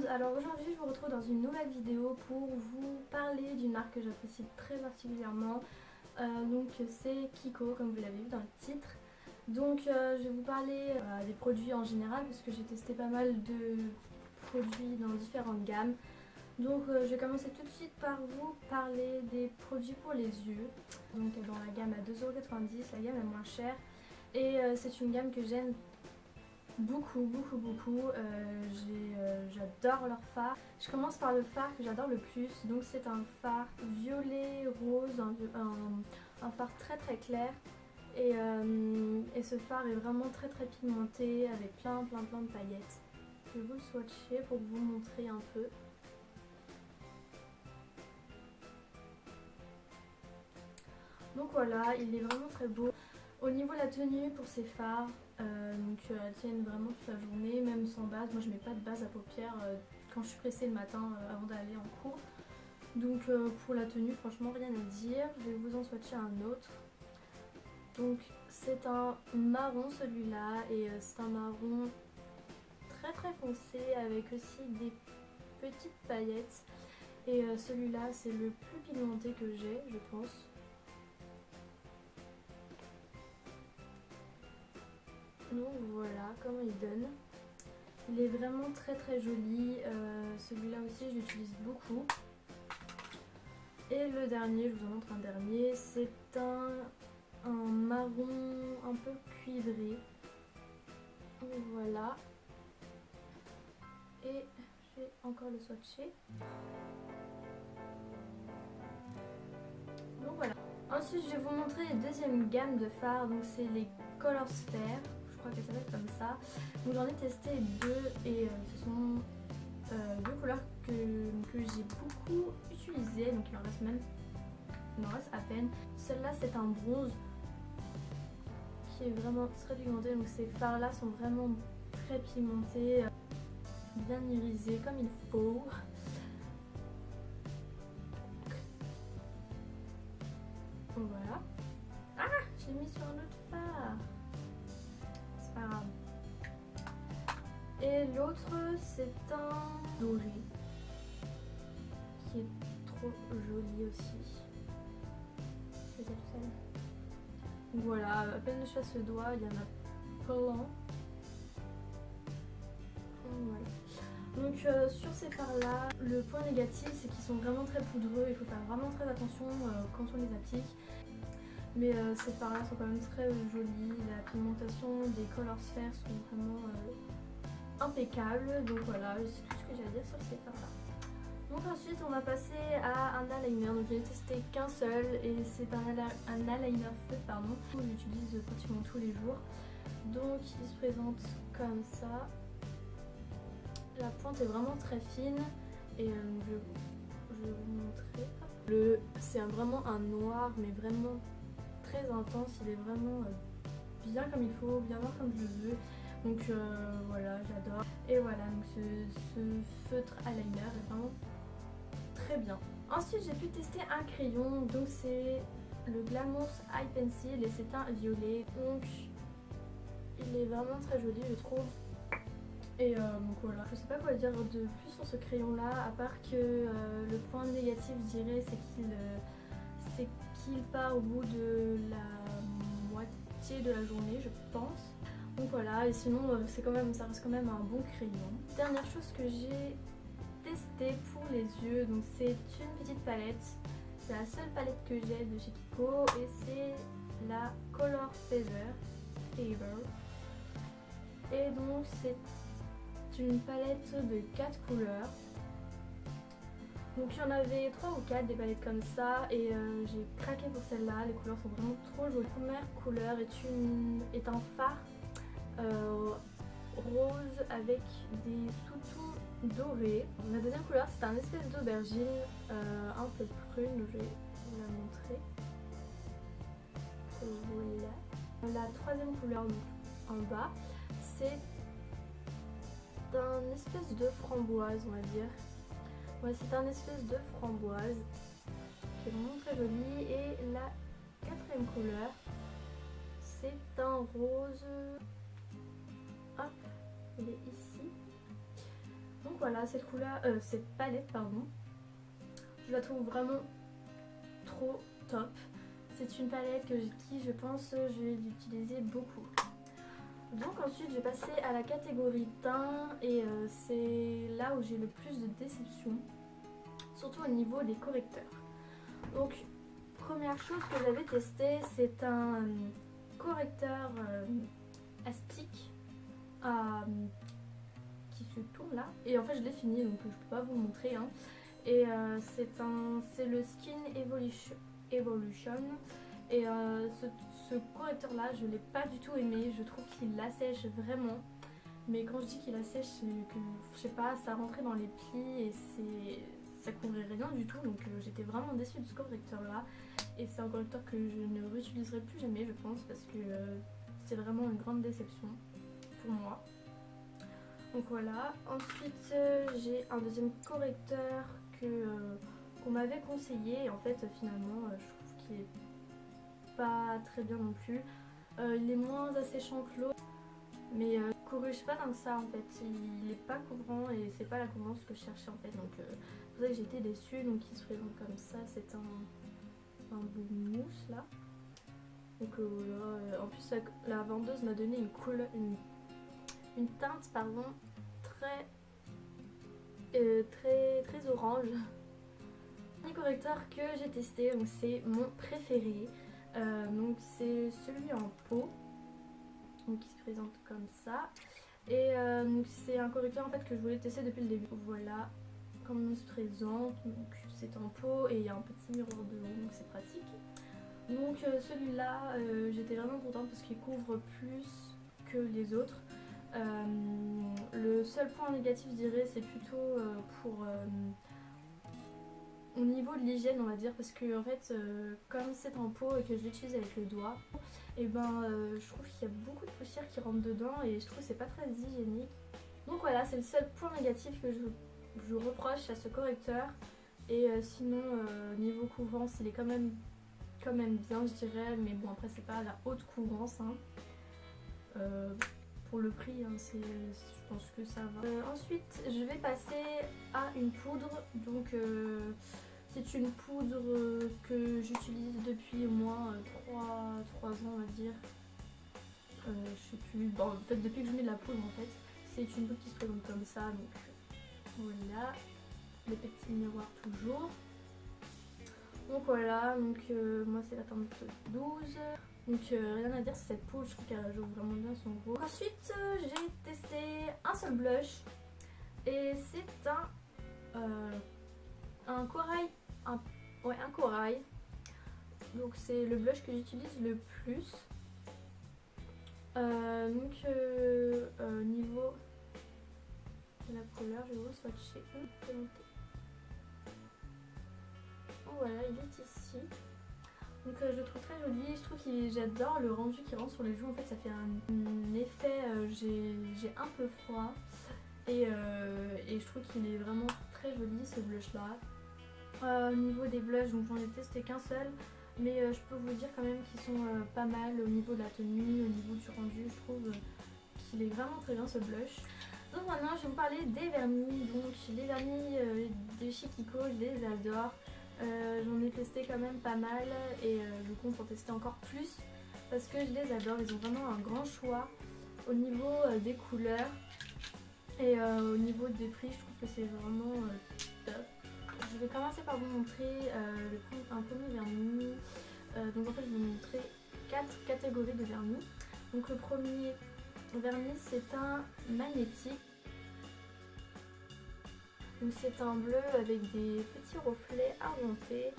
alors aujourd'hui je vous retrouve dans une nouvelle vidéo pour vous parler d'une marque que j'apprécie très particulièrement. Donc c'est Kiko, comme vous l'avez vu dans le titre. Donc je vais vous parler des produits en général parce que j'ai testé pas mal de produits dans différentes gammes. Donc je vais commencer tout de suite par vous parler des produits pour les yeux. Donc dans la gamme à 2,90 €, la gamme est moins chère. Et c'est une gamme que j'aime beaucoup. J'adore leur fard. Je commence par le fard que j'adore le plus. Donc c'est un fard violet rose, un fard très clair. Et ce fard est vraiment très pigmenté avec plein de paillettes. Je vais vous le swatcher pour vous montrer un peu. Donc voilà, il est vraiment très beau. Au niveau de la tenue pour ces fards, elles tiennent vraiment toute la journée, même sans base. Moi je mets pas de base à paupières quand je suis pressée le matin avant d'aller en cours. Donc pour la tenue, franchement rien à dire. Je vais vous en swatcher un autre. Donc c'est un marron celui-là, et c'est un marron très foncé avec aussi des petites paillettes. Et celui-là c'est le plus pigmenté que j'ai, je pense. Donc voilà comment il donne. Il est vraiment très joli. Celui-là aussi je l'utilise beaucoup. Et le dernier, je vous en montre un dernier, c'est un marron un peu cuivré. Donc voilà. Et je vais encore le swatcher. Donc voilà. Ensuite je vais vous montrer les deuxième gamme de fards. Donc c'est les Color Sphere. Je crois qu'elle s'appelle comme ça. Donc j'en ai testé deux et ce sont deux couleurs que j'ai beaucoup utilisées. Donc il en reste à peine. Celle-là c'est un bronze qui est vraiment très pigmenté. Donc ces fards là sont vraiment très pigmentés, bien irisés comme il faut. Voilà. Ah, j'ai mis sur un autre fard. C'est pas grave. Et l'autre c'est un doré qui est trop joli aussi. Je vais tout ça. Donc voilà, à peine je fasse le doigt, il y en a plein. Voilà. Donc sur ces fards là, le point négatif c'est qu'ils sont vraiment très poudreux. Il faut faire vraiment très attention quand on les applique. Mais ces fards là sont quand même très jolis. La pigmentation des Color Sphere sont vraiment impeccable. Donc voilà, c'est tout ce que j'ai à dire sur ces fards là. Donc ensuite on va passer à un eyeliner. Donc je n'ai testé qu'un seul et c'est un eyeliner feutre, pardon. Je l'utilise pratiquement tous les jours. Donc il se présente comme ça. La pointe est vraiment très fine et je vais vous montrer. C'est vraiment un noir mais vraiment très intense. Il est vraiment bien comme il faut, bien noir comme je veux. Donc voilà, j'adore. Et voilà, donc ce feutre eyeliner est vraiment très bien. Ensuite j'ai pu tester un crayon. Donc c'est le Glamour Eye Pencil et c'est un violet. Donc il est vraiment très joli je trouve. Et donc voilà, je sais pas quoi dire de plus sur ce crayon là, à part que le point négatif je dirais c'est qu'il part au bout de la moitié de la journée je pense. Donc voilà, et sinon ça reste quand même un bon crayon. Dernière chose que j'ai testé pour les yeux, donc c'est une petite palette. C'est la seule palette que j'ai de chez Kiko et c'est la Color Favor. Et donc c'est une palette de 4 couleurs. Donc il y en avait 3 ou 4 des palettes comme ça et j'ai craqué pour celle-là. Les couleurs sont vraiment trop jolies. La première couleur est un fard rose avec des sous-tons dorés. La deuxième couleur c'est un espèce d'aubergine un peu prune. Je vais vous la montrer. Voilà. La troisième couleur donc, en bas c'est un espèce de framboise on va dire. Ouais, c'est un espèce de framboise qui est vraiment très joli. Et la quatrième couleur c'est un rose. Hop, il est ici. Donc voilà, cette palette, pardon, je la trouve vraiment trop top. C'est une palette qui je pense je vais l'utiliser beaucoup. Donc ensuite je vais passer à la catégorie teint et c'est là où j'ai le plus de déception, surtout au niveau des correcteurs. Donc première chose que j'avais testé, c'est un correcteur astique qui se tourne là, et en fait je l'ai fini donc je peux pas vous le montrer hein. Et c'est le Skin Evolution et ce correcteur là je l'ai pas du tout aimé, je trouve qu'il assèche vraiment, mais quand je dis qu'il assèche c'est que je sais pas, ça rentrait dans les plis et ça couvrait rien du tout, donc j'étais vraiment déçue de ce correcteur là, et c'est un correcteur que je ne réutiliserai plus jamais je pense, parce que c'est vraiment une grande déception pour moi. Donc voilà, ensuite j'ai un deuxième correcteur qu'on m'avait conseillé, et en fait finalement je trouve qu'il est pas très bien non plus. Il est moins asséchant que l'autre, mais il corrige pas tant que ça en fait, il est pas couvrant et c'est pas la couvrance que je cherchais en fait, donc c'est pour ça que j'ai été déçue. Donc il se présente comme ça, c'est un bout de mousse là. Donc voilà, en plus la vendeuse m'a donné une couleur, une teinte pardon, très orange. Le correcteur que j'ai testé, donc c'est mon préféré, donc c'est celui en pot, donc il se présente comme ça, et donc c'est un correcteur en fait que je voulais tester depuis le début. Voilà comment il se présente, donc c'est en pot et il y a un petit miroir devant, donc c'est pratique. Donc celui-là j'étais vraiment contente parce qu'il couvre plus que les autres. Le seul point négatif je dirais c'est plutôt pour au niveau de l'hygiène on va dire, parce que en fait comme c'est en pot et que je l'utilise avec le doigt, et ben je trouve qu'il y a beaucoup de poussière qui rentre dedans et je trouve que c'est pas très hygiénique. Donc voilà, c'est le seul point négatif que je reproche à ce correcteur, et sinon niveau couvrance il est quand même bien je dirais, mais bon après c'est pas la haute couvrance hein. Pour le prix hein, je pense que ça va. Ensuite je vais passer à une poudre, donc c'est une poudre que j'utilise depuis au moins 3 ans on va dire, je sais plus, bon, en fait depuis que je mets de la poudre en fait. C'est une poudre qui se présente comme ça, donc voilà, les petits miroirs toujours. Donc voilà, donc moi c'est la teinte 12. Donc rien à dire sur cette poudre, je trouve qu'elle joue vraiment bien son rôle. Ensuite j'ai testé un seul blush, et c'est un corail, un corail. Donc c'est le blush que j'utilise le plus. Niveau de la couleur, je vais vous swatcher un peu. Voilà, il est ici. Donc je le trouve très joli, je trouve j'adore le rendu qui rentre sur les joues, en fait ça fait un effet, j'ai un peu froid, et je trouve qu'il est vraiment très joli ce blush là. Au niveau des blushs, donc j'en ai testé qu'un seul, mais je peux vous dire quand même qu'ils sont pas mal au niveau de la tenue, au niveau du rendu, je trouve qu'il est vraiment très bien ce blush. Donc maintenant je vais vous parler des vernis. Donc les vernis de chez Kiko, je les adore. J'en ai testé quand même pas mal, et je compte en tester encore plus parce que je les adore. Ils ont vraiment un grand choix au niveau des couleurs, et au niveau des prix je trouve que c'est vraiment top. Je vais commencer par vous montrer un premier vernis. Donc en fait je vais vous montrer 4 catégories de vernis. Donc le premier vernis c'est un magnétique. Donc c'est un bleu avec des petits reflets argentés.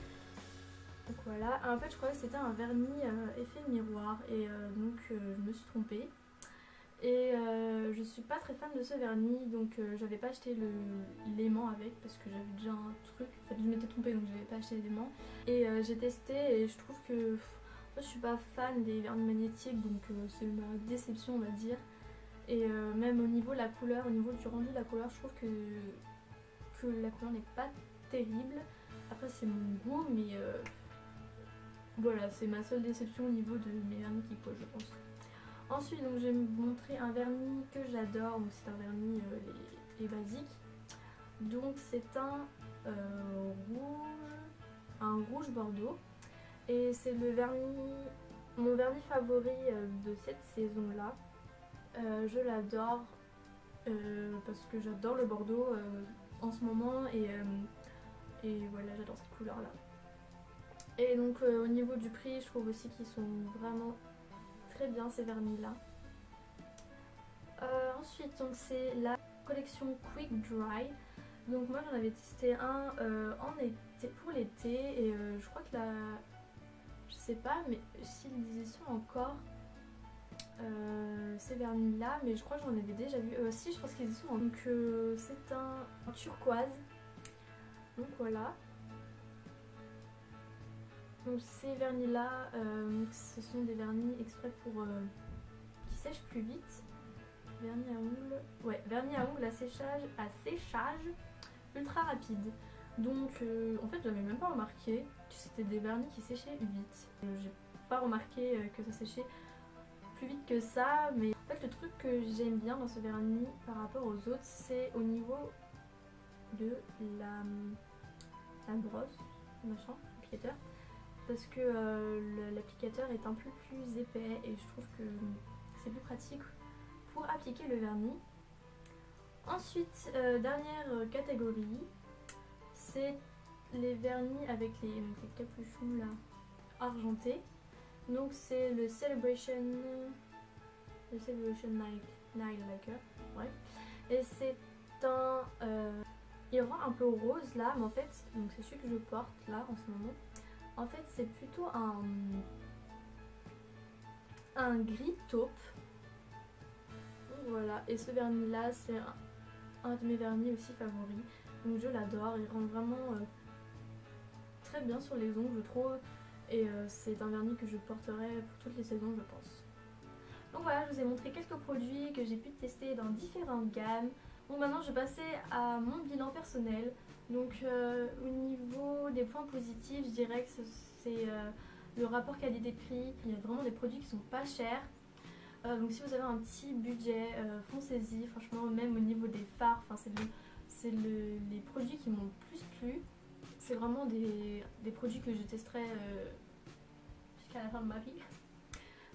Donc voilà, en fait je croyais que c'était un vernis effet miroir, et donc je me suis trompée. Et je suis pas très fan de ce vernis, donc j'avais pas acheté l'aimant avec parce que j'avais déjà un truc. En fait je m'étais trompée donc j'avais pas acheté l'aimant. Et j'ai testé et je trouve que en fait, je suis pas fan des vernis magnétiques, donc c'est ma déception on va dire. Et même au niveau de la couleur, au niveau du rendu de la couleur, je trouve que la couleur n'est pas terrible. Après c'est mon goût, mais voilà, c'est ma seule déception au niveau de mes vernis Kiko je pense. Ensuite donc je vais vous montrer un vernis que j'adore, donc c'est un vernis les basiques. Donc c'est un rouge bordeaux. Et c'est mon vernis favori de cette saison-là. Je l'adore parce que j'adore le bordeaux en ce moment et voilà, j'adore cette couleur-là. Et donc au niveau du prix, je trouve aussi qu'ils sont vraiment très bien ces vernis-là. Ensuite, donc c'est la collection Quick Dry. Donc moi j'en avais testé un pour l'été et je crois que je sais pas mais s'ils y sont encore ces vernis là, mais je crois que j'en avais déjà vu. Si, je pense qu'ils y sont. Donc c'est un turquoise. Donc voilà. Donc ces vernis là, ce sont des vernis exprès pour qui sèchent plus vite. Vernis à ongles, ouais, vernis à ongles à séchage ultra rapide. Donc en fait j'avais même pas remarqué que c'était des vernis qui séchaient vite. J'ai pas remarqué que ça séchait plus vite que ça, mais en fait le truc que j'aime bien dans ce vernis par rapport aux autres, c'est au niveau de la brosse, machin, l'applicateur, parce que l'applicateur est un peu plus épais et je trouve que c'est plus pratique pour appliquer le vernis. Ensuite, dernière catégorie, c'est les vernis avec les capuchons là argentés. Donc c'est le Celebration Nail Lacquer, bref. Et c'est il rend un peu rose là, mais en fait, donc c'est celui que je porte là en ce moment. En fait, c'est plutôt un gris taupe. Donc voilà, et ce vernis là, c'est un de mes vernis aussi favoris. Donc je l'adore, il rend vraiment très bien sur les ongles, je trouve. Et c'est un vernis que je porterai pour toutes les saisons, je pense. Donc voilà, je vous ai montré quelques produits que j'ai pu tester dans différentes gammes. Donc maintenant, je vais passer à mon bilan personnel. Donc au niveau des points positifs, je dirais que c'est le rapport qualité-prix. Il y a vraiment des produits qui sont pas chers. Donc si vous avez un petit budget, foncez-y. Franchement, même au niveau des fards, c'est les produits qui m'ont plus plu. C'est vraiment des produits que je testerai jusqu'à la fin de ma vie.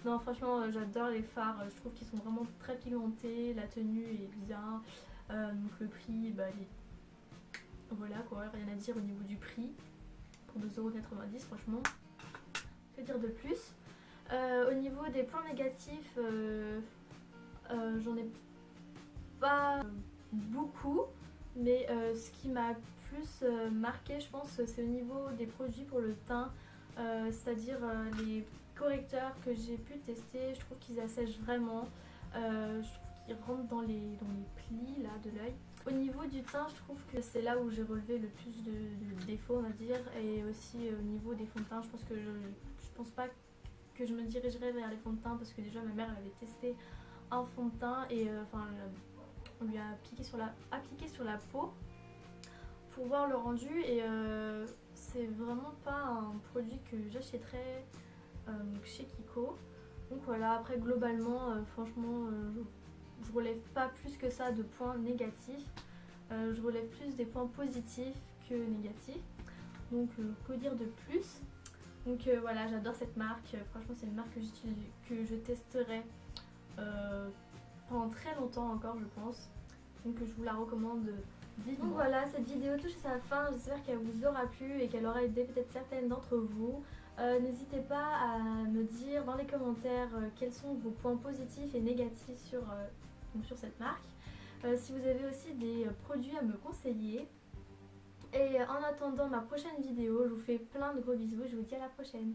Non, franchement, j'adore les fards. Je trouve qu'ils sont vraiment très pigmentés. La tenue est bien. Donc le prix, bah, voilà quoi, rien à dire au niveau du prix. Pour 2,90 €, franchement. Que dire de plus? Au niveau des points négatifs, j'en ai pas beaucoup. Mais ce qui m'a plus marqué, je pense, c'est au niveau des produits pour le teint, c'est-à-dire les correcteurs que j'ai pu tester. Je trouve qu'ils assèchent vraiment, je trouve qu'ils rentrent dans les plis là, de l'œil. Au niveau du teint, je trouve que c'est là où j'ai relevé le plus de défauts, on va dire, et aussi au niveau des fonds de teint, je pense que je pense pas que je me dirigerai vers les fonds de teint, parce que déjà ma mère elle avait testé un fond de teint et on lui a appliqué sur la peau pour voir le rendu, et c'est vraiment pas un produit que j'achèterais chez Kiko. Donc voilà, après globalement, franchement, je relève pas plus que ça de points négatifs. Je relève plus des points positifs que négatifs. Donc que dire de plus? Donc voilà, j'adore cette marque. Franchement, c'est une marque que je testerai pendant très longtemps encore, je pense. Donc je vous la recommande vivement. Donc voilà, cette vidéo touche à sa fin. J'espère qu'elle vous aura plu et qu'elle aura aidé peut-être certaines d'entre vous. N'hésitez pas à me dire dans les commentaires quels sont vos points positifs et négatifs sur cette marque. Si vous avez aussi des produits à me conseiller. Et en attendant ma prochaine vidéo, je vous fais plein de gros bisous. Je vous dis à la prochaine.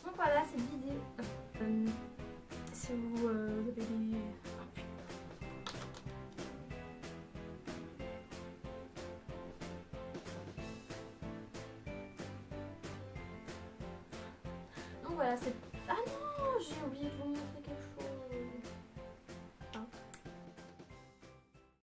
Donc voilà, cette vidéo. Si vous avez des... Donc voilà, c'est... Ah non, j'ai oublié de vous montrer.